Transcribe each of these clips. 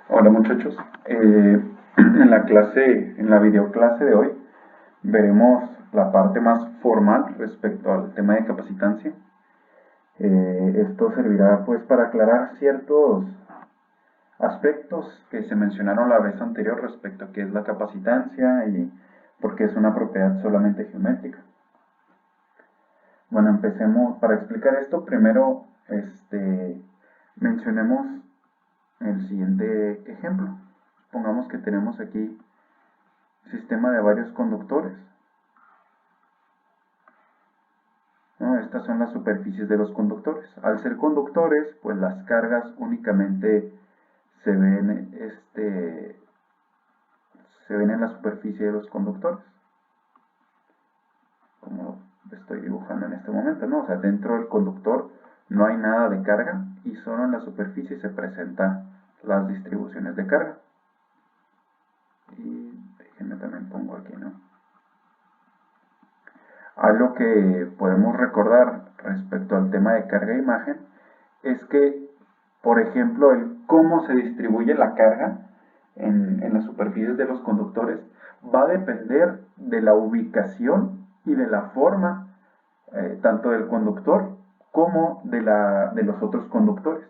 Hola muchachos. En la videoclase de hoy, veremos la parte más formal respecto al tema de capacitancia. Esto servirá pues para aclarar ciertos aspectos que se mencionaron la vez anterior respecto a qué es la capacitancia y por qué es una propiedad solamente geométrica. Bueno, empecemos. Para explicar esto, primero mencionemos el siguiente ejemplo. Supongamos que tenemos aquí un sistema de varios conductores, ¿no? Estas son las superficies de los conductores. Al ser conductores, pues las cargas únicamente se ven, se ven en la superficie de los conductores, como estoy dibujando en este momento, ¿no? O sea, dentro del conductor no hay nada de carga y solo en la superficie se presentan las distribuciones de carga. Y déjenme también pongo aquí, ¿no? Algo que podemos recordar respecto al tema de carga e imagen es que, por ejemplo, el cómo se distribuye la carga en las superficies de los conductores va a depender de la ubicación y de la forma tanto del conductor como de los otros conductores.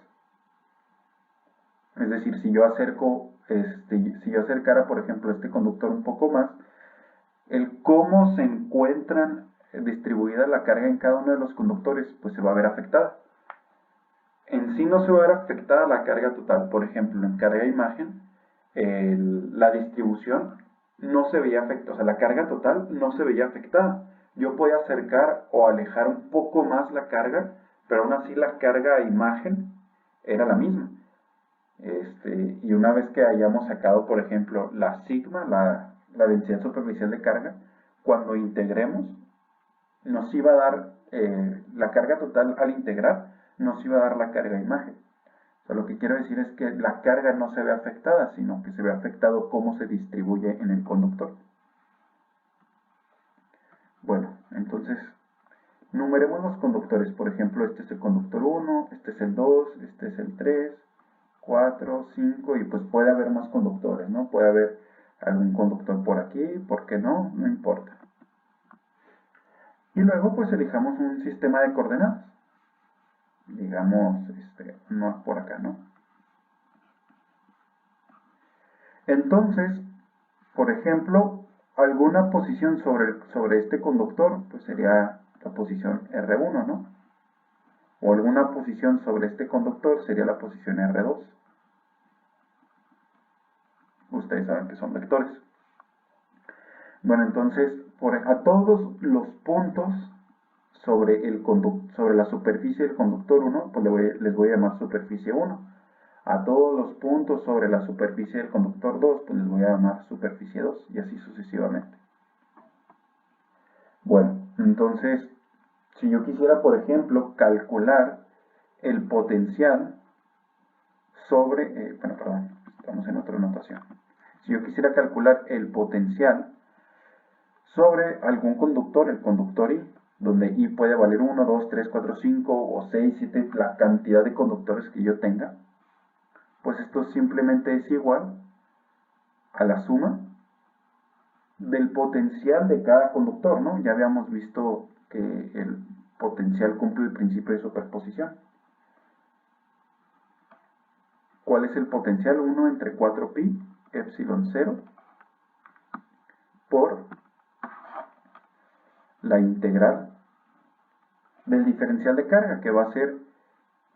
Es decir, si yo acercara, por ejemplo, este conductor un poco más, el cómo se encuentran distribuida la carga en cada uno de los conductores, pues se va a ver afectada. En sí no se va a ver afectada la carga total. Por ejemplo, en carga imagen, la distribución no se veía afectada, o sea, la carga total no se veía afectada. Yo podía acercar o alejar un poco más la carga, pero aún así la carga a imagen era la misma. Y una vez que hayamos sacado, por ejemplo, la sigma, la densidad superficial de carga, cuando integremos, nos iba a dar la carga total al integrar, nos iba a dar la carga imagen. O sea, lo que quiero decir es que la carga no se ve afectada, sino que se ve afectado cómo se distribuye en el conductor. Bueno, entonces, numeremos los conductores. Por ejemplo, este es el conductor 1, este es el 2, este es el 3, 4, 5, y pues puede haber más conductores, ¿no? Puede haber algún conductor por aquí, ¿por qué no? No importa. Y luego pues elijamos un sistema de coordenadas. Digamos, no por acá, ¿no? Entonces, por ejemplo, alguna posición sobre este conductor, pues sería la posición R1, ¿no? O alguna posición sobre este conductor sería la posición R2. Ustedes saben que son vectores. Bueno, entonces, a todos los puntos sobre la superficie del conductor 1, pues les voy a llamar superficie 1. A todos los puntos sobre la superficie del conductor 2, pues les voy a llamar superficie 2, y así sucesivamente. Bueno, entonces, si yo quisiera, por ejemplo, calcular el potencial sobre, perdón, estamos en otra notación. Si yo quisiera calcular el potencial sobre algún conductor, el conductor I, donde I puede valer 1, 2, 3, 4, 5 o 6, 7, la cantidad de conductores que yo tenga, pues esto simplemente es igual a la suma del potencial de cada conductor, ¿no? Ya habíamos visto que el potencial cumple el principio de superposición. ¿Cuál es el potencial? 1 entre 4pi epsilon 0 por la integral del diferencial de carga, que va a ser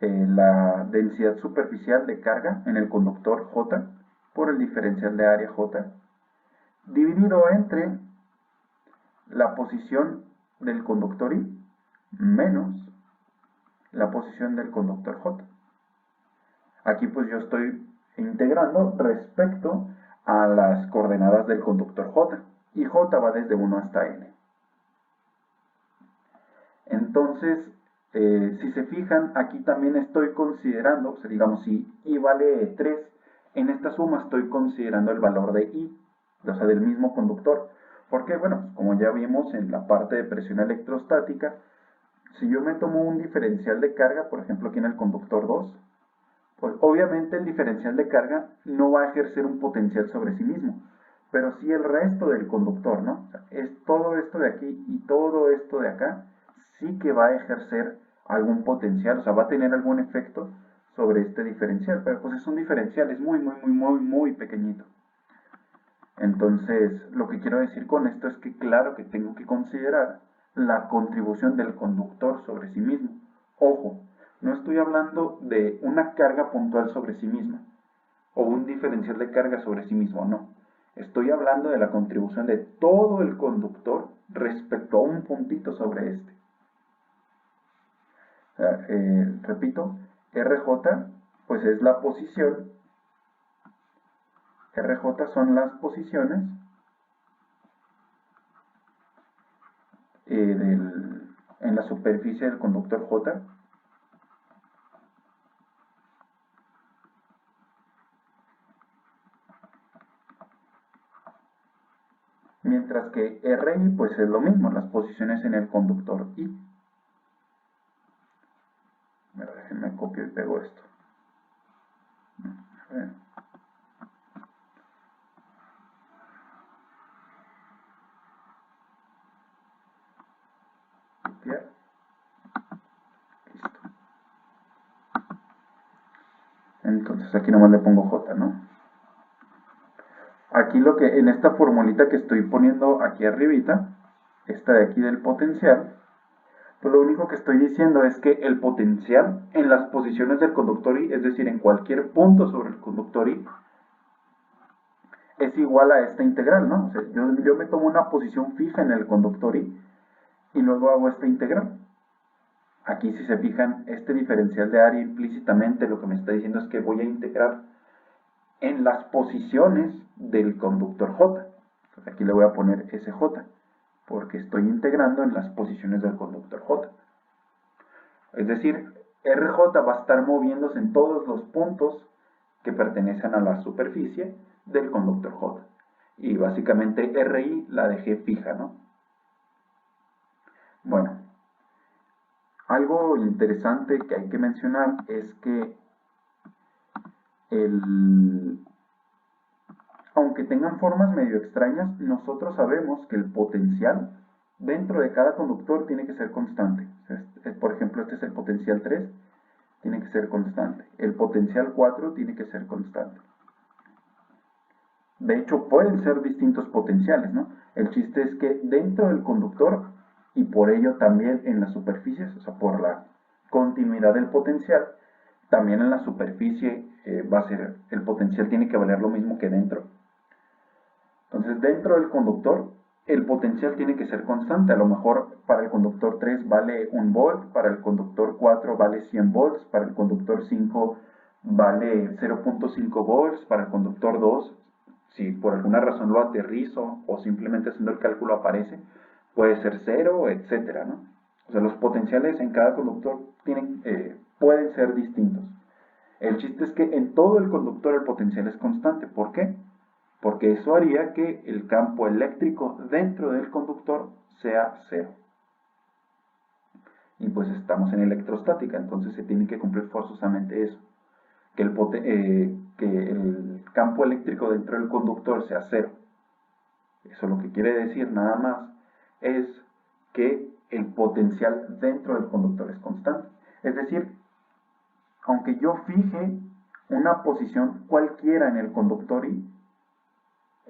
la densidad superficial de carga en el conductor J por el diferencial de área J, dividido entre la posición del conductor I menos la posición del conductor J. Aquí pues yo estoy integrando respecto a las coordenadas del conductor J, y J va desde 1 hasta N. Entonces, si se fijan, aquí también estoy considerando, o sea, digamos, si I vale 3, en esta suma estoy considerando el valor de I, o sea, del mismo conductor. Porque, bueno, como ya vimos en la parte de presión electrostática, si yo me tomo un diferencial de carga, por ejemplo aquí en el conductor 2, Pues obviamente el diferencial de carga no va a ejercer un potencial sobre sí mismo, pero sí el resto del conductor, ¿no? O sea, es todo esto de aquí y todo esto de acá, sí que va a ejercer algún potencial, o sea, va a tener algún efecto sobre este diferencial, pero pues es un diferencial, es muy pequeñito. Entonces, lo que quiero decir con esto es que claro que tengo que considerar la contribución del conductor sobre sí mismo. Ojo, no estoy hablando de una carga puntual sobre sí misma o un diferencial de carga sobre sí mismo, no. Estoy hablando de la contribución de todo el conductor respecto a un puntito sobre este. Repito, RJ pues es la posición, RJ son las posiciones en la superficie del conductor J, mientras que RI pues es lo mismo, las posiciones en el conductor I. Déjenme copio y pego esto. A ver. Copiar. Listo. Entonces aquí nomás le pongo J, ¿no? Aquí lo que, en esta formulita que estoy poniendo aquí arribita, esta de aquí del potencial, pues lo único que estoy diciendo es que el potencial en las posiciones del conductor I, es decir, en cualquier punto sobre el conductor I, es igual a esta integral, ¿no? O sea, yo me tomo una posición fija en el conductor I y luego hago esta integral. Aquí si se fijan, este diferencial de área implícitamente lo que me está diciendo es que voy a integrar en las posiciones del conductor J. Entonces aquí le voy a poner SJ, porque estoy integrando en las posiciones del conductor J. Es decir, RJ va a estar moviéndose en todos los puntos que pertenecen a la superficie del conductor J. Y básicamente RI la dejé fija, ¿no? Bueno, algo interesante que hay que mencionar es que aunque tengan formas medio extrañas, nosotros sabemos que el potencial dentro de cada conductor tiene que ser constante. Por ejemplo, este es el potencial 3, tiene que ser constante. El potencial 4 tiene que ser constante. De hecho, pueden ser distintos potenciales, ¿no? El chiste es que dentro del conductor y por ello también en las superficies, o sea, por la continuidad del potencial, también en la superficie va a ser, el potencial tiene que valer lo mismo que dentro. Entonces, dentro del conductor, el potencial tiene que ser constante. A lo mejor para el conductor 3 vale 1 volt, para el conductor 4 vale 100 volts, para el conductor 5 vale 0.5 volts, para el conductor 2, si por alguna razón lo aterrizo o simplemente haciendo el cálculo aparece, puede ser 0, etcétera, ¿no? O sea, los potenciales en cada conductor pueden ser distintos. El chiste es que en todo el conductor el potencial es constante. ¿Por qué? Porque eso haría que el campo eléctrico dentro del conductor sea cero. Y pues estamos en electrostática, entonces se tiene que cumplir forzosamente eso, que el campo eléctrico dentro del conductor sea cero. Eso lo que quiere decir nada más es que el potencial dentro del conductor es constante. Es decir, aunque yo fije una posición cualquiera en el conductor I,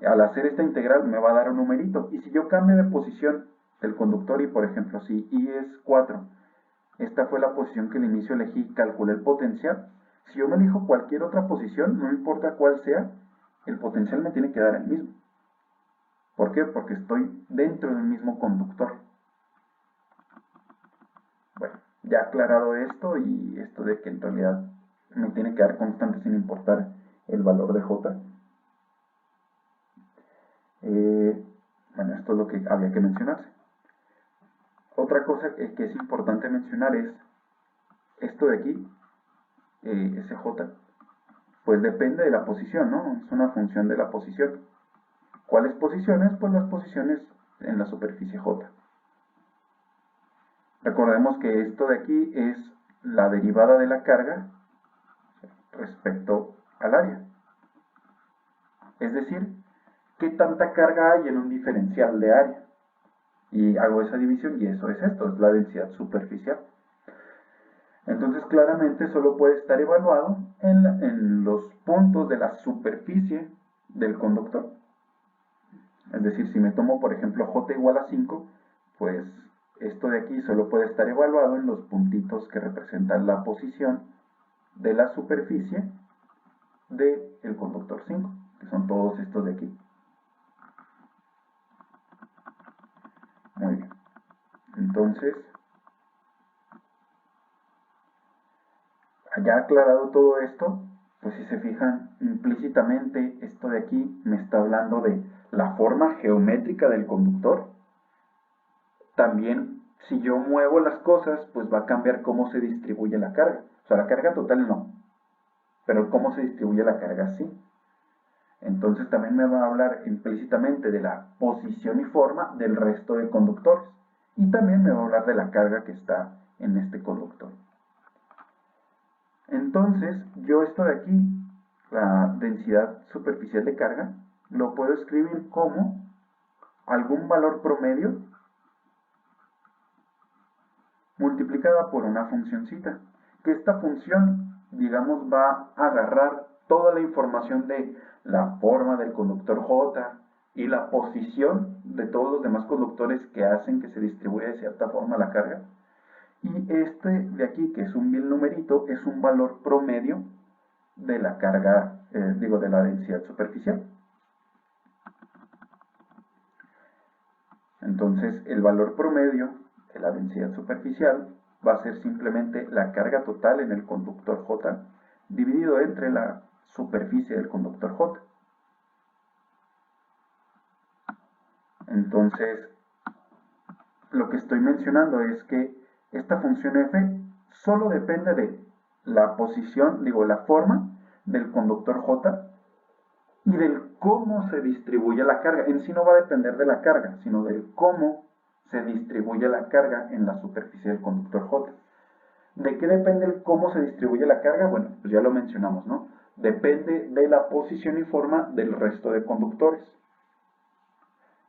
al hacer esta integral me va a dar un numerito. Y si yo cambio de posición del conductor I, por ejemplo, si I es 4, esta fue la posición que al inicio elegí, calculé el potencial. Si yo me elijo cualquier otra posición, no importa cuál sea, el potencial me tiene que dar el mismo. ¿Por qué? Porque estoy dentro del mismo conductor. Bueno, ya aclarado esto y esto de que en realidad me tiene que dar constante sin importar el valor de J. Bueno, esto es lo que había que mencionarse. Otra cosa que es importante mencionar es esto de aquí, SJ, pues depende de la posición, ¿no? Es una función de la posición. ¿Cuáles posiciones? Pues las posiciones en la superficie J. Recordemos que esto de aquí es la derivada de la carga, respecto al área. Es decir, qué tanta carga hay en un diferencial de área. Y hago esa división y eso es esto, es la densidad superficial. Entonces claramente solo puede estar evaluado en los puntos de la superficie del conductor. Es decir, si me tomo por ejemplo J igual a 5, pues esto de aquí solo puede estar evaluado en los puntitos que representan la posición de la superficie del conductor 5, que son todos estos de aquí. Muy bien. Entonces, ya aclarado todo esto, pues si se fijan implícitamente, esto de aquí me está hablando de la forma geométrica del conductor. También, si yo muevo las cosas, pues va a cambiar cómo se distribuye la carga. O sea, la carga total no, pero cómo se distribuye la carga sí. Entonces también me va a hablar implícitamente de la posición y forma del resto de conductores. Y también me va a hablar de la carga que está en este conductor. Entonces, yo esto de aquí, la densidad superficial de carga, lo puedo escribir como algún valor promedio multiplicada por una funcioncita. Que esta función, digamos, va a agarrar toda la información de la forma del conductor J y la posición de todos los demás conductores que hacen que se distribuya de cierta forma la carga. Y este de aquí, que es un vil numerito, es un valor promedio de la carga, de la densidad superficial. Entonces, el valor promedio de la densidad superficial va a ser simplemente la carga total en el conductor J dividido entre la superficie del conductor J. Entonces, lo que estoy mencionando es que esta función f solo depende de la posición, la forma del conductor J y del cómo se distribuye la carga. En sí no va a depender de la carga, sino del cómo se distribuye la carga en la superficie del conductor J. ¿De qué depende el cómo se distribuye la carga? Bueno, pues ya lo mencionamos, ¿no? Depende de la posición y forma del resto de conductores.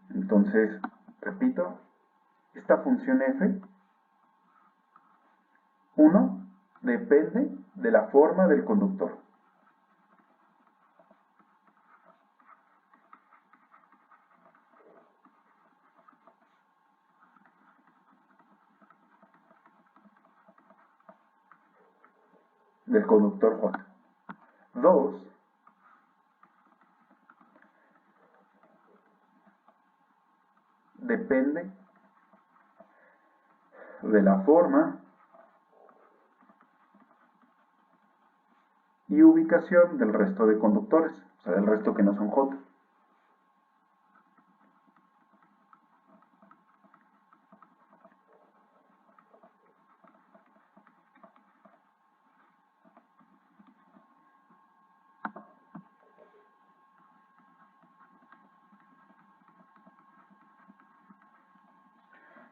Entonces, repito, esta función f, 1, depende de la forma del conductor. Del conductor J. 2, depende de la forma y ubicación del resto de conductores, o sea, del resto que no son J.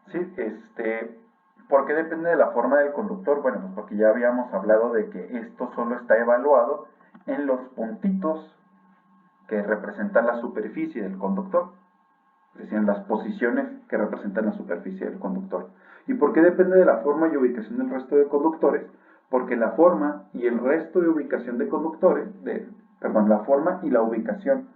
Sí, ¿por qué depende de la forma del conductor? Bueno, pues porque ya habíamos hablado de que esto solo está evaluado en los puntitos que representan la superficie del conductor, es decir, en las posiciones que representan la superficie del conductor. ¿Y por qué depende de la forma y ubicación del resto de conductores? Porque la forma y el resto de ubicación de conductores, la forma y la ubicación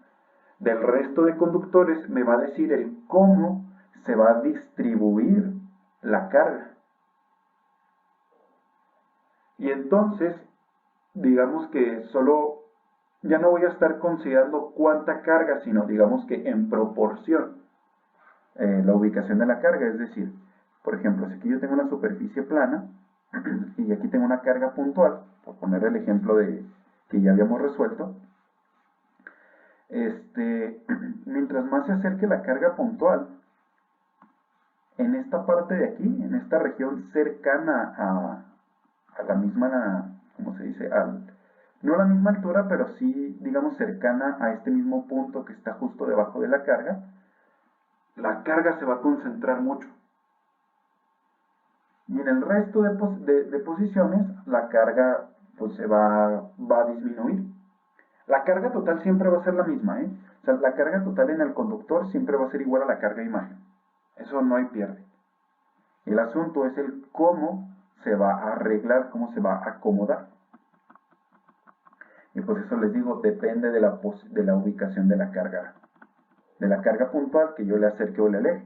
del resto de conductores me va a decir el cómo se va a distribuir la carga. Y entonces, digamos que solo, ya no voy a estar considerando cuánta carga, sino digamos que en proporción la ubicación de la carga. Es decir, por ejemplo, si aquí yo tengo una superficie plana y aquí tengo una carga puntual, por poner el ejemplo de que ya habíamos resuelto, mientras más se acerque la carga puntual, en esta parte de aquí, en esta región cercana a la misma, ¿cómo se dice? No a la misma altura, pero sí, digamos, cercana a este mismo punto que está justo debajo de la carga se va a concentrar mucho. Y en el resto de posiciones, la carga pues va a disminuir. La carga total siempre va a ser la misma, ¿eh? O sea, la carga total en el conductor siempre va a ser igual a la carga imagen. Eso no hay pierde. El asunto es el cómo se va a arreglar, cómo se va a acomodar. Y pues eso les digo, depende de la ubicación de la carga puntual que yo le acerque o le aleje.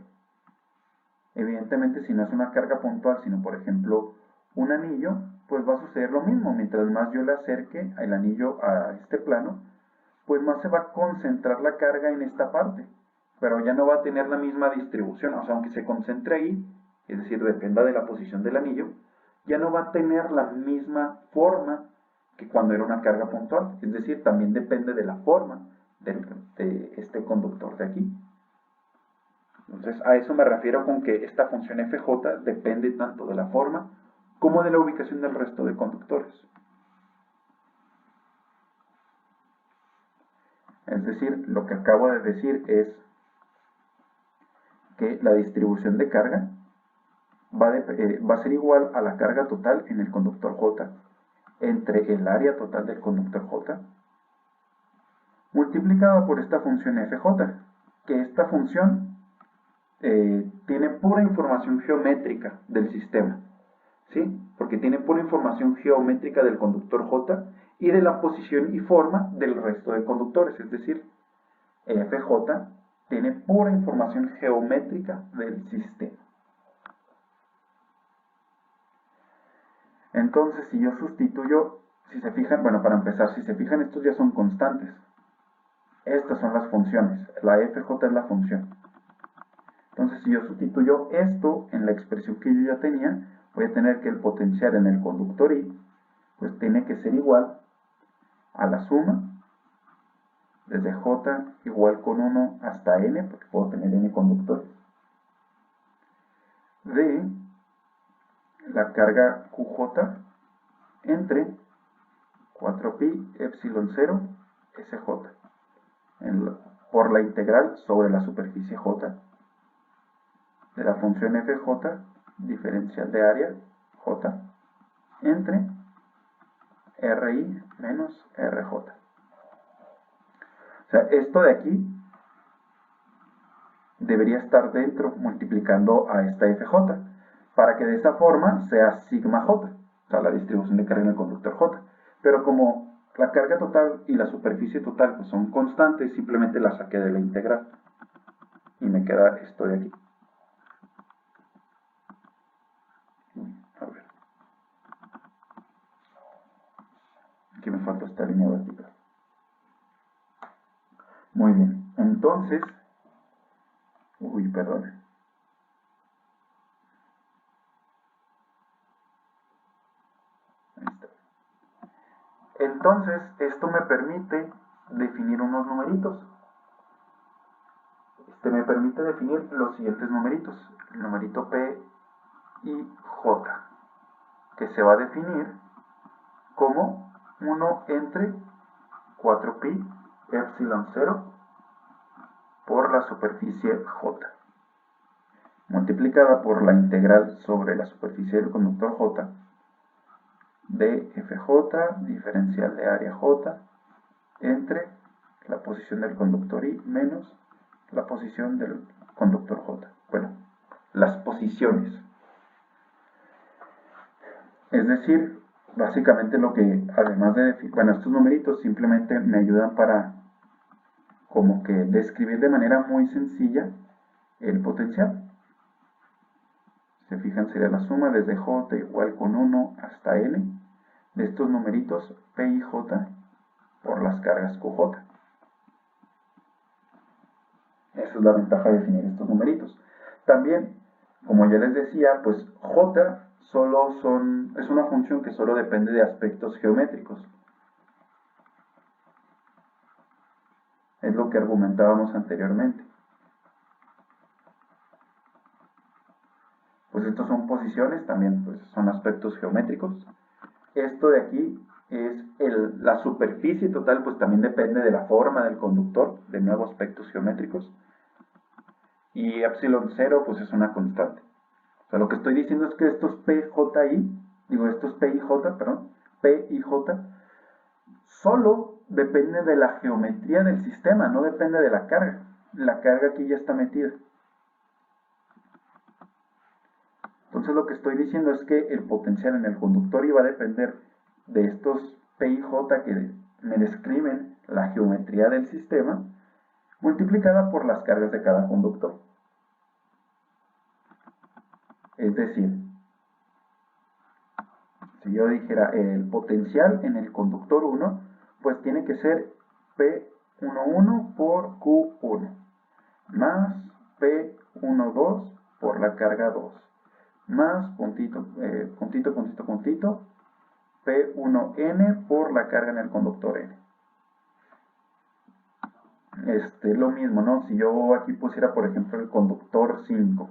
Evidentemente, si no es una carga puntual, sino por ejemplo un anillo, pues va a suceder lo mismo. Mientras más yo le acerque el anillo a este plano, pues más se va a concentrar la carga en esta parte, pero ya no va a tener la misma distribución. O sea, aunque se concentre ahí, es decir, dependa de la posición del anillo, ya no va a tener la misma forma que cuando era una carga puntual. Es decir, también depende de la forma de este conductor de aquí. Entonces, a eso me refiero con que esta función FJ depende tanto de la forma como de la ubicación del resto de conductores. Es decir, lo que acabo de decir es que la distribución de carga va a ser igual a la carga total en el conductor J entre el área total del conductor J multiplicada por esta función FJ, que esta función tiene pura información geométrica del sistema, ¿sí? Porque tiene pura información geométrica del conductor J y de la posición y forma del resto de conductores, es decir, FJ tiene pura información geométrica del sistema. Entonces, si yo sustituyo, si se fijan, bueno, para empezar, si se fijan, estos ya son constantes. Estas son las funciones. La FJ es la función. Entonces, si yo sustituyo esto en la expresión que yo ya tenía, voy a tener que el potencial en el conductor I, pues tiene que ser igual a la suma desde J igual con 1 hasta N, porque puedo tener N conductores, de la carga QJ entre 4pi epsilon 0 SJ por la integral sobre la superficie J de la función FJ diferencial de área J entre RI menos RJ. O sea, esto de aquí debería estar dentro multiplicando a esta FJ para que de esa forma sea sigma J, o sea, la distribución de carga en el conductor J. Pero como la carga total y la superficie total pues son constantes, simplemente la saqué de la integral y me queda esto de aquí. A ver. Aquí me falta esta línea vertical. Muy bien, entonces, perdón. Entonces, esto me permite definir unos numeritos. Me permite definir los siguientes numeritos. El numerito P y J, que se va a definir como 1 entre 4pi epsilon 0 por la superficie J, multiplicada por la integral sobre la superficie del conductor J de FJ diferencial de área J entre la posición del conductor I menos la posición del conductor J. Bueno, las posiciones. Es decir, básicamente lo que, además de, bueno, estos numeritos simplemente me ayudan para como que describir de manera muy sencilla el potencial. Se fijan, sería la suma desde J igual con 1 hasta N de estos numeritos P y J por las cargas QJ. Esa es la ventaja de definir estos numeritos. También, como ya les decía, pues J es una función que solo depende de aspectos geométricos. Es lo que argumentábamos anteriormente. Pues estos son posiciones, también pues son aspectos geométricos. Esto de aquí es la superficie total, pues también depende de la forma del conductor, de nuevo aspectos geométricos. Y epsilon 0 pues es una constante. O sea, lo que estoy diciendo es que estos P y J, perdón, P y J, solo depende de la geometría del sistema, no depende de la carga. La carga aquí ya está metida. Entonces lo que estoy diciendo es que el potencial en el conductor iba a depender de estos P y J que me describen la geometría del sistema, multiplicada por las cargas de cada conductor. Es decir, si yo dijera el potencial en el conductor 1, pues tiene que ser P11 por Q1 más P12 por la carga 2 más puntito, P1N por la carga en el conductor N. Lo mismo, ¿no? Si yo aquí pusiera, por ejemplo, el conductor 5,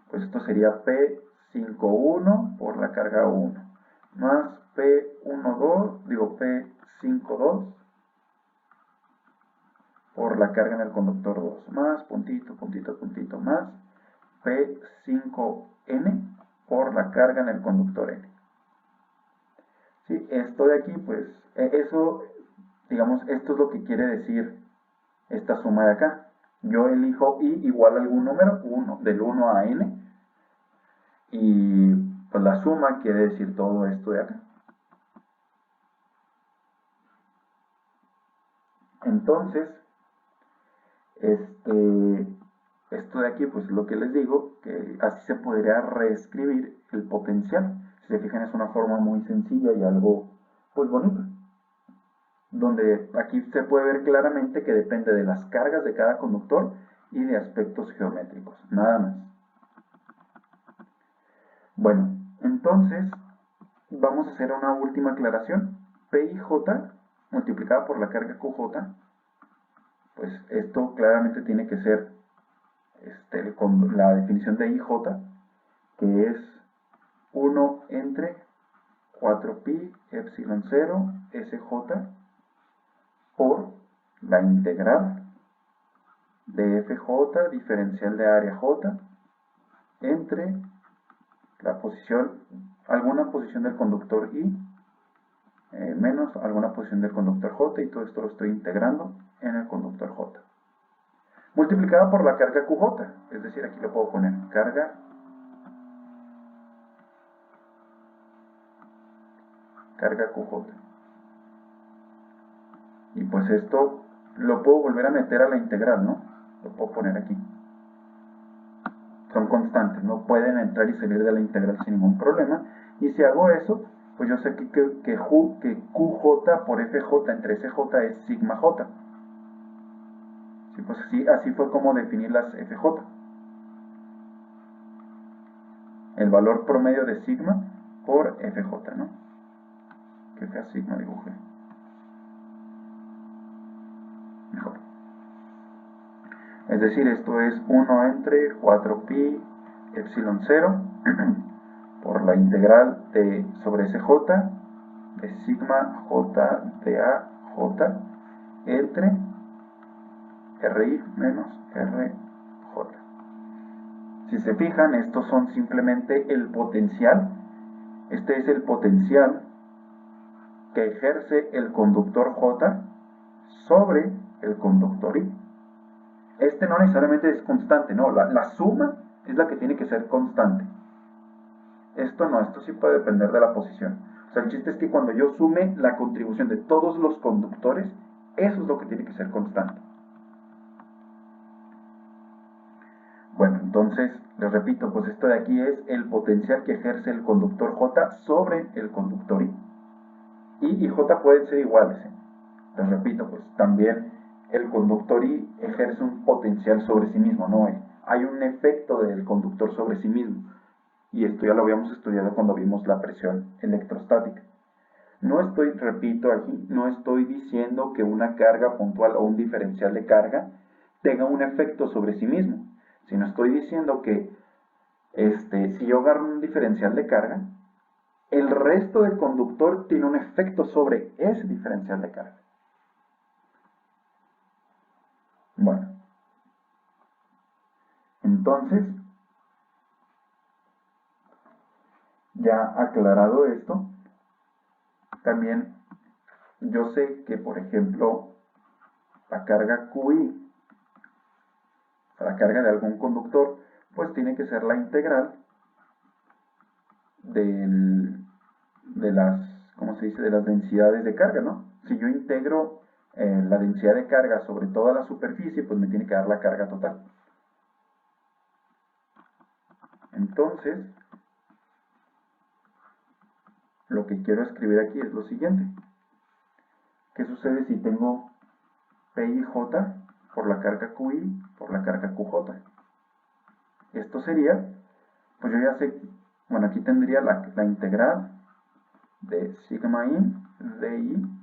pues esto sería P51 por la carga 1 más P52 por la carga en el conductor 2 más puntito más P5N por la carga en el conductor N. ¿Sí? Esto de aquí, pues, eso, digamos, esto es lo que quiere decir esta suma de acá. Yo elijo I igual a algún número, del 1 a N, y pues la suma quiere decir todo esto de acá. Entonces, esto de aquí, pues lo que les digo, que así se podría reescribir el potencial. Si se fijan, es una forma muy sencilla y algo, pues, bonita. Donde aquí se puede ver claramente que depende de las cargas de cada conductor y de aspectos geométricos, nada más. Bueno, entonces vamos a hacer una última aclaración. P y J multiplicada por la carga QJ, pues esto claramente tiene que ser con la definición de IJ, que es 1 entre 4pi epsilon 0 SJ por la integral de FJ diferencial de área J entre la posición, alguna posición del conductor I menos alguna posición del conductor J, y todo esto lo estoy integrando en el conductor J. Multiplicada por la carga QJ, es decir, aquí lo puedo poner carga QJ. Y pues esto lo puedo volver a meter a la integral, ¿no? Lo puedo poner aquí. Son constantes, no pueden entrar y salir de la integral sin ningún problema. Y si hago eso, pues yo sé que QJ por FJ entre SJ es sigma J. Sí, pues así fue como definir las FJ. El valor promedio de sigma por FJ, ¿no? Que fea sigma dibujé. Mejor. Es decir, esto es 1 entre 4pi epsilon 0 por la integral sobre SJ de sigma J de AJ entre RI menos RJ. Si se fijan, estos son simplemente el potencial. Este es el potencial que ejerce el conductor J sobre el conductor I. Este no necesariamente es constante, no, la suma es la que tiene que ser constante. Esto no, esto sí puede depender de la posición. O sea, el chiste es que cuando yo sume la contribución de todos los conductores, eso es lo que tiene que ser constante. Bueno, entonces, les repito, pues esto de aquí es el potencial que ejerce el conductor J sobre el conductor I. I y J pueden ser iguales, ¿eh? Les repito, pues también el conductor I ejerce un potencial sobre sí mismo, ¿no? Hay un efecto del conductor sobre sí mismo. Y esto ya lo habíamos estudiado cuando vimos la presión electrostática. Repito aquí, no estoy diciendo que una carga puntual o un diferencial de carga tenga un efecto sobre sí mismo, sino estoy diciendo que si yo agarro un diferencial de carga, el resto del conductor tiene un efecto sobre ese diferencial de carga. Bueno, entonces, ya aclarado esto, también yo sé que, por ejemplo, la carga QI, la carga de algún conductor, pues tiene que ser la integral de las, ¿cómo se dice?, de las densidades de carga, ¿no? Si yo integro la densidad de carga sobre toda la superficie, pues me tiene que dar la carga total. Entonces, lo que quiero escribir aquí es lo siguiente. ¿Qué sucede si tengo PIJ por la carga QI por la carga QJ? Esto sería, pues yo ya sé, bueno, aquí tendría la integral de sigma I de I,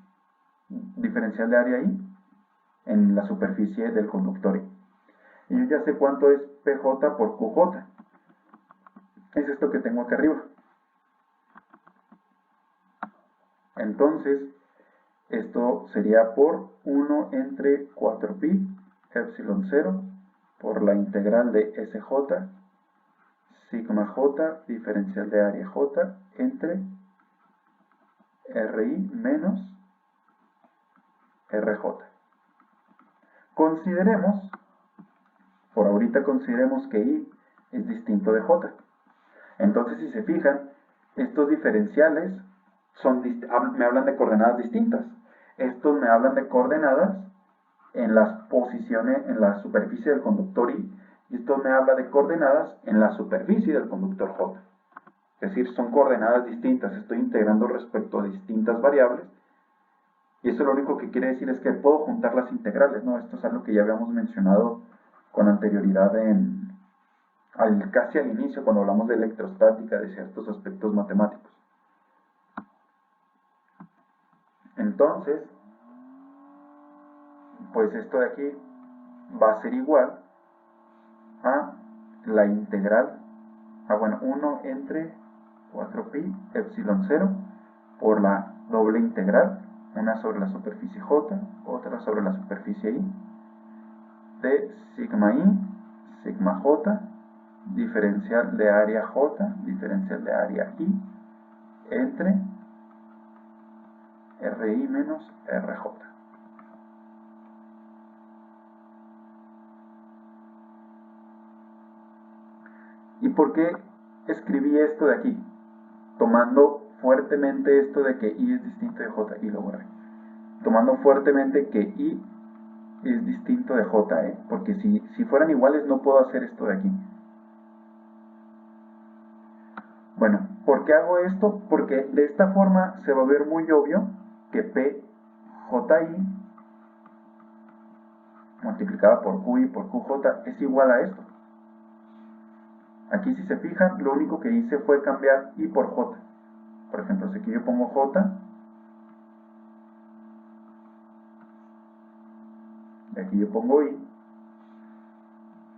diferencial de área I, en la superficie del conductor I. Y yo ya sé cuánto es PJ por QJ. Es esto que tengo acá arriba. Entonces, esto sería por 1 entre 4pi epsilon 0 por la integral de SJ sigma J diferencial de área J entre RI menos RJ. Consideremos, por ahorita consideremos que I es distinto de J. Entonces, si se fijan, estos diferenciales me hablan de coordenadas distintas. Estos me hablan de coordenadas en las posiciones, en la superficie del conductor I, y esto me habla de coordenadas en la superficie del conductor J. Es decir, son coordenadas distintas, estoy integrando respecto a distintas variables, y eso lo único que quiere decir es que puedo juntar las integrales, ¿no? Esto es algo que ya habíamos mencionado con anterioridad casi al inicio, cuando hablamos de electrostática, de ciertos aspectos matemáticos. Entonces, pues esto de aquí va a ser igual a la integral, 1 entre 4pi epsilon 0 por la doble integral, una sobre la superficie J, otra sobre la superficie I, de sigma I, sigma J, diferencial de área J, diferencial de área I, entre RI menos RJ. ¿Y por qué escribí esto de aquí? Tomando fuertemente esto de que I es distinto de J, y lo borré. Tomando fuertemente que I es distinto de J, porque si fueran iguales no puedo hacer esto de aquí. Bueno, ¿por qué hago esto? Porque de esta forma se va a ver muy obvio que PJI multiplicada por QI por QJ es igual a esto. Aquí, si se fijan, lo único que hice fue cambiar I por J. Por ejemplo, si aquí yo pongo J, y aquí yo pongo I,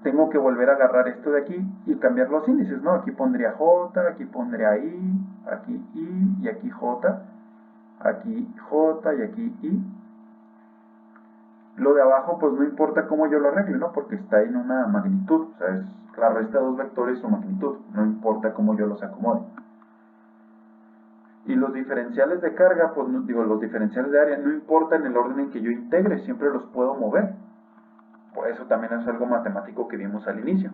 tengo que volver a agarrar esto de aquí y cambiar los índices, ¿no? Aquí pondría J, aquí pondría I, aquí I, y aquí J, aquí J, y aquí I. Lo de abajo, pues no importa cómo yo lo arregle, ¿no? Porque está en una magnitud, o sea, es la resta de dos vectores su magnitud, no importa cómo yo los acomode. Y los diferenciales de carga, pues digo, los diferenciales de área, no importa en el orden en que yo integre, siempre los puedo mover. Por eso también es algo matemático que vimos al inicio.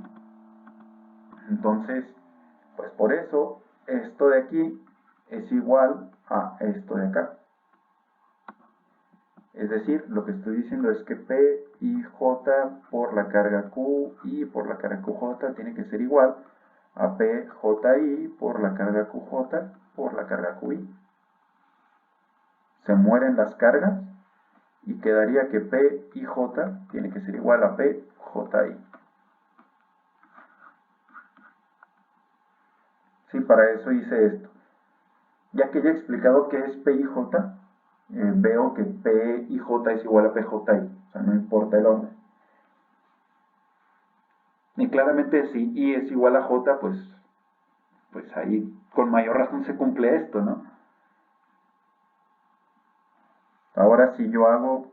Entonces, pues por eso, esto de aquí es igual a esto de acá. Es decir, lo que estoy diciendo es que PIJ por la carga QI por la carga QJ tiene que ser igual a PJI por la carga QJ por la carga QI. Se mueren las cargas y quedaría que PIJ tiene que ser igual a PJI. Sí, para eso hice esto. Ya que ya he explicado qué es PIJ, veo que PIJ es igual a PJI, o sea, no importa el orden. Y claramente si I es igual a J, pues ahí con mayor razón se cumple esto, ¿no? Ahora si yo hago,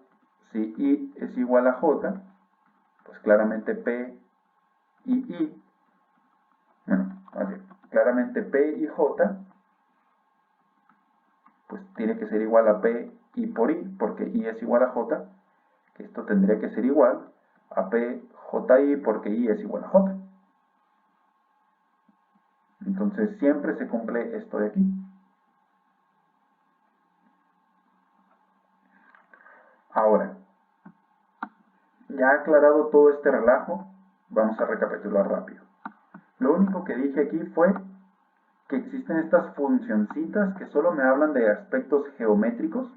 si I es igual a J, pues claramente P y I, bueno, así, claramente P y J pues tiene que ser igual a P I por I, porque I es igual a J, que esto tendría que ser igual a P JI porque I es igual a J. Entonces siempre se cumple esto de aquí. Ahora, ya aclarado todo este relajo, vamos a recapitular rápido. Lo único que dije aquí fue que existen estas funcioncitas que solo me hablan de aspectos geométricos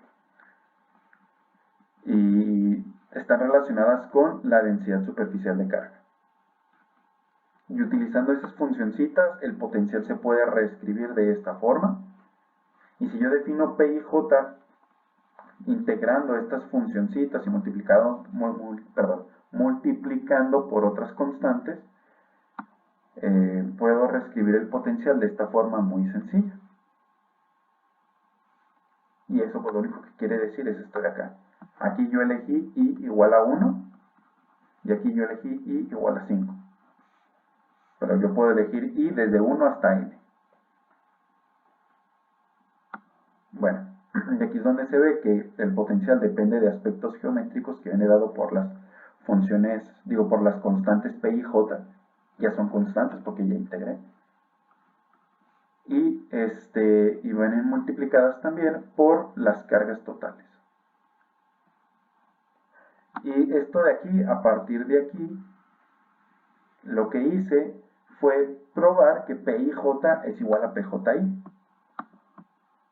y están relacionadas con la densidad superficial de carga. Y utilizando esas funcioncitas, el potencial se puede reescribir de esta forma. Y si yo defino P y J integrando estas funcioncitas y multiplicando por otras constantes, puedo reescribir el potencial de esta forma muy sencilla. Y eso pues lo único que quiere decir es esto de acá. Aquí yo elegí I igual a 1 y aquí yo elegí I igual a 5. Pero yo puedo elegir I desde 1 hasta N. Bueno, y aquí es donde se ve que el potencial depende de aspectos geométricos que viene dado por las funciones, por las constantes P y J. Ya son constantes porque ya integré. Y vienen multiplicadas también por las cargas totales. Y esto de aquí, a partir de aquí, lo que hice fue probar que PIJ es igual a PJI.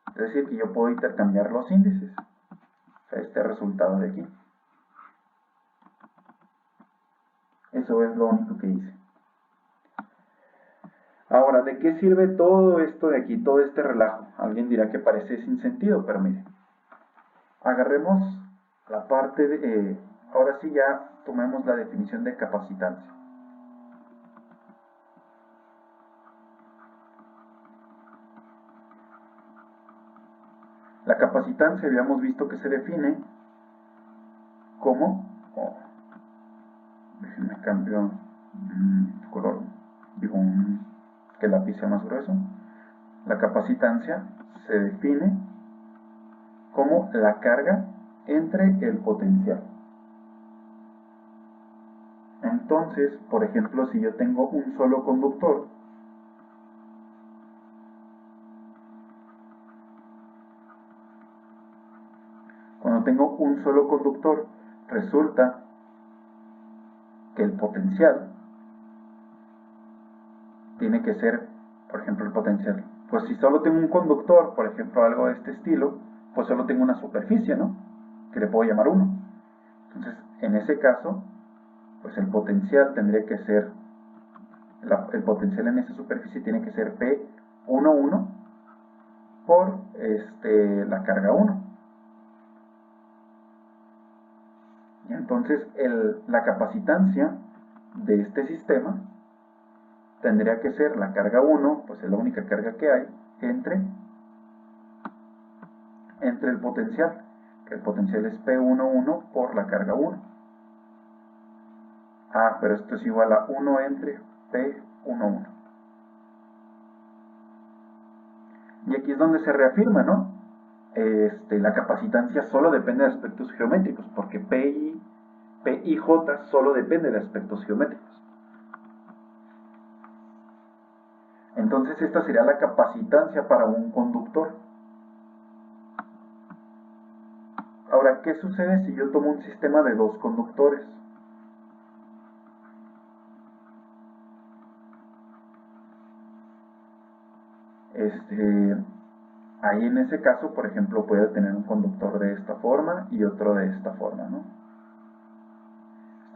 Es decir, que yo puedo intercambiar los índices. Este resultado de aquí. Eso es lo único que hice. Ahora, ¿de qué sirve todo esto de aquí, todo este relajo? Alguien dirá que parece sin sentido, pero mire. Agarremos la parte de... ahora sí ya tomemos la definición de capacitancia. La capacitancia habíamos visto que se define como... déjenme cambio color, que el lápiz sea más grueso. La capacitancia se define como la carga entre el potencial. Entonces, por ejemplo, si yo tengo un solo conductor, cuando tengo un solo conductor, resulta que el potencial tiene que ser, por ejemplo, el potencial. Pues si solo tengo un conductor, por ejemplo, algo de este estilo, pues solo tengo una superficie, ¿no? Que le puedo llamar 1. Entonces, en ese caso, pues el potencial tendría que ser, el potencial en esa superficie tiene que ser P11 por la carga 1. Y entonces la capacitancia de este sistema tendría que ser la carga 1, pues es la única carga que hay, entre el potencial, que el potencial es P11 por la carga 1. Ah, pero esto es igual a 1 entre P11. Y aquí es donde se reafirma, ¿no? La capacitancia solo depende de aspectos geométricos, porque PIJ solo depende de aspectos geométricos. Entonces esta sería la capacitancia para un conductor. Ahora, ¿qué sucede si yo tomo un sistema de 2 conductores? Ahí en ese caso, por ejemplo, puede tener un conductor de esta forma y otro de esta forma, ¿no?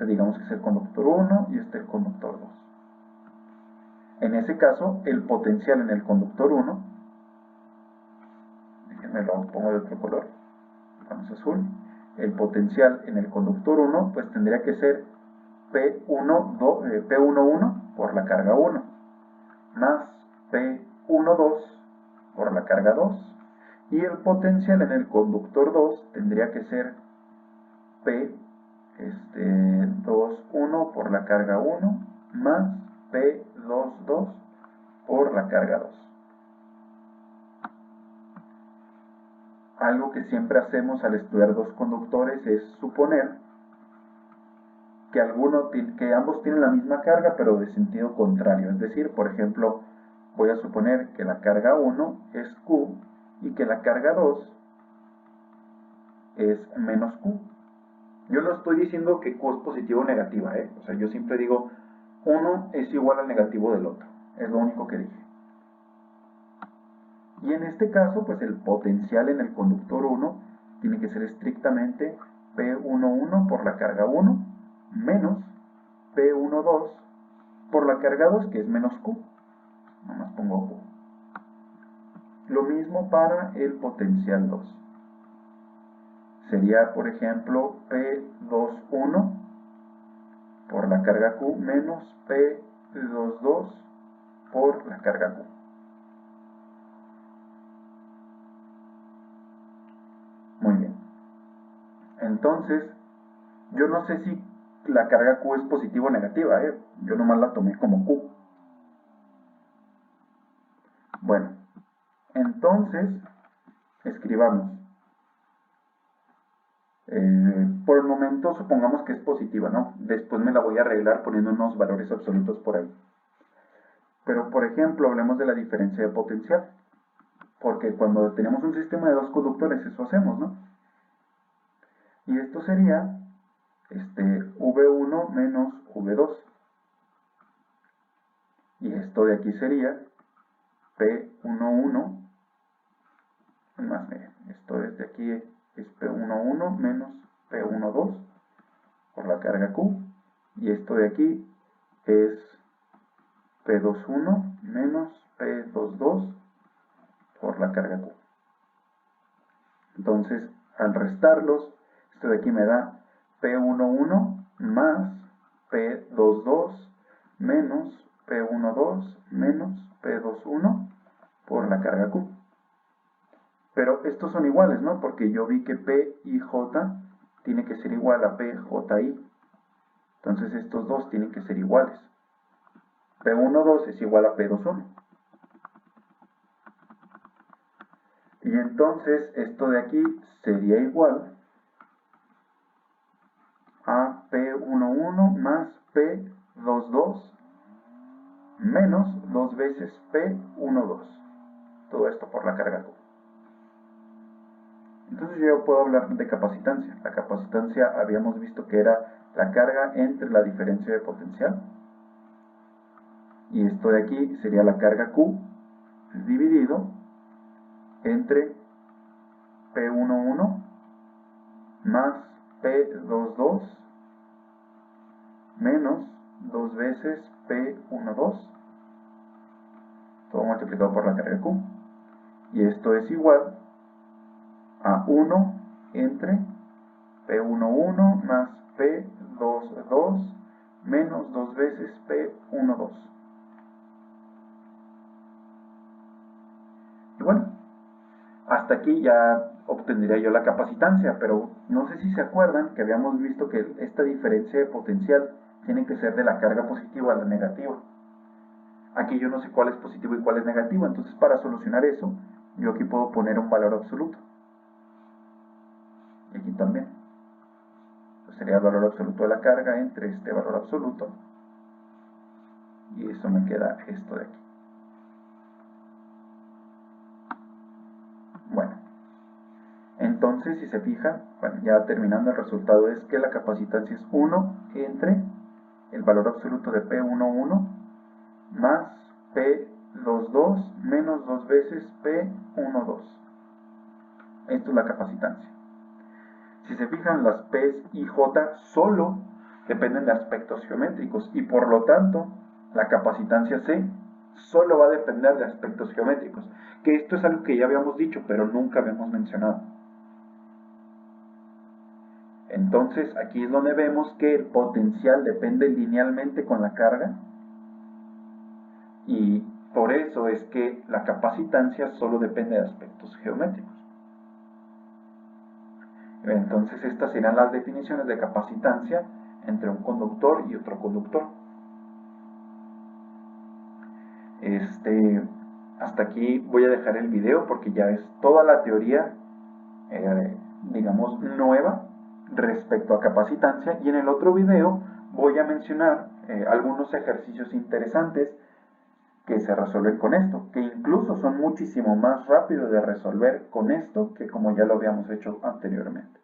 Digamos que es el conductor 1 y el conductor 2. En ese caso, el potencial en el conductor 1, déjenme lo pongo de otro color, vamos azul, el potencial en el conductor 1 pues tendría que ser P11 por la carga 1 más P12 por la carga 2 y el potencial en el conductor 2 tendría que ser P21 por la carga 1 más P22 por la carga 2. algo que siempre hacemos al estudiar dos conductores es suponer que ambos tienen la misma carga pero de sentido contrario. Es decir, por ejemplo, voy a suponer que la carga 1 es Q y que la carga 2 es menos Q. Yo no estoy diciendo que Q es positivo o negativa, o sea, yo siempre digo 1 es igual al negativo del otro. Es lo único que dije. Y en este caso, pues el potencial en el conductor 1 tiene que ser estrictamente P11 por la carga 1 menos P12 por la carga 2, que es menos Q. Nomás pongo Q. Lo mismo para el potencial 2. Sería, por ejemplo, P21 por la carga Q menos P22 por la carga Q. Muy bien. Entonces, yo no sé si la carga Q es positiva o negativa, yo nomás la tomé como Q. Bueno, entonces, escribamos. Por el momento supongamos que es positiva, ¿no? Después me la voy a arreglar poniendo unos valores absolutos por ahí. Pero, por ejemplo, hablemos de la diferencia de potencial. Porque cuando tenemos un sistema de dos conductores, eso hacemos, ¿no? Y esto sería V1 menos V2. Y esto de aquí sería P11 más, miren, esto desde aquí es P11 menos P12 por la carga Q. Y esto de aquí es P21 menos P22 por la carga Q. Entonces, al restarlos, esto de aquí me da P11 más P22 menos P12 menos P21 por la carga Q. Pero estos son iguales, ¿no? Porque yo vi que P y J tiene que ser igual a PJI. Entonces estos dos tienen que ser iguales. P12 es igual a P21. Y entonces esto de aquí sería igual a P11 más P22 menos 2 veces P12. Todo esto por la carga Q. Entonces yo puedo hablar de capacitancia. La capacitancia habíamos visto que era la carga entre la diferencia de potencial. Y esto de aquí sería la carga Q dividido entre P11 más P22 menos 2 veces P12, todo multiplicado por la carga Q. Y esto es igual a 1 entre P11 más P22 menos 2 veces P12. Y bueno, hasta aquí ya obtendría yo la capacitancia, pero no sé si se acuerdan que habíamos visto que esta diferencia de potencial tiene que ser de la carga positiva a la negativa. Aquí yo no sé cuál es positivo y cuál es negativo, entonces para solucionar eso, yo aquí puedo poner un valor absoluto. Y aquí también. Pues sería el valor absoluto de la carga entre este valor absoluto. Y eso me queda esto de aquí. Bueno, entonces si se fijan, bueno, ya terminando, el resultado es que la capacitancia es 1 entre el valor absoluto de P11 más P22 menos 2 veces P12. Esto es la capacitancia. Si se fijan, las P y J solo dependen de aspectos geométricos y por lo tanto la capacitancia C solo va a depender de aspectos geométricos, que esto es algo que ya habíamos dicho pero nunca habíamos mencionado. Entonces aquí es donde vemos que el potencial depende linealmente con la carga y por eso es que la capacitancia solo depende de aspectos geométricos. Entonces estas serán las definiciones de capacitancia entre un conductor y otro conductor. Hasta aquí voy a dejar el video porque ya es toda la teoría digamos, nueva respecto a capacitancia, y en el otro video voy a mencionar algunos ejercicios interesantes que se resuelven con esto, que incluso son muchísimo más rápidos de resolver con esto que como ya lo habíamos hecho anteriormente.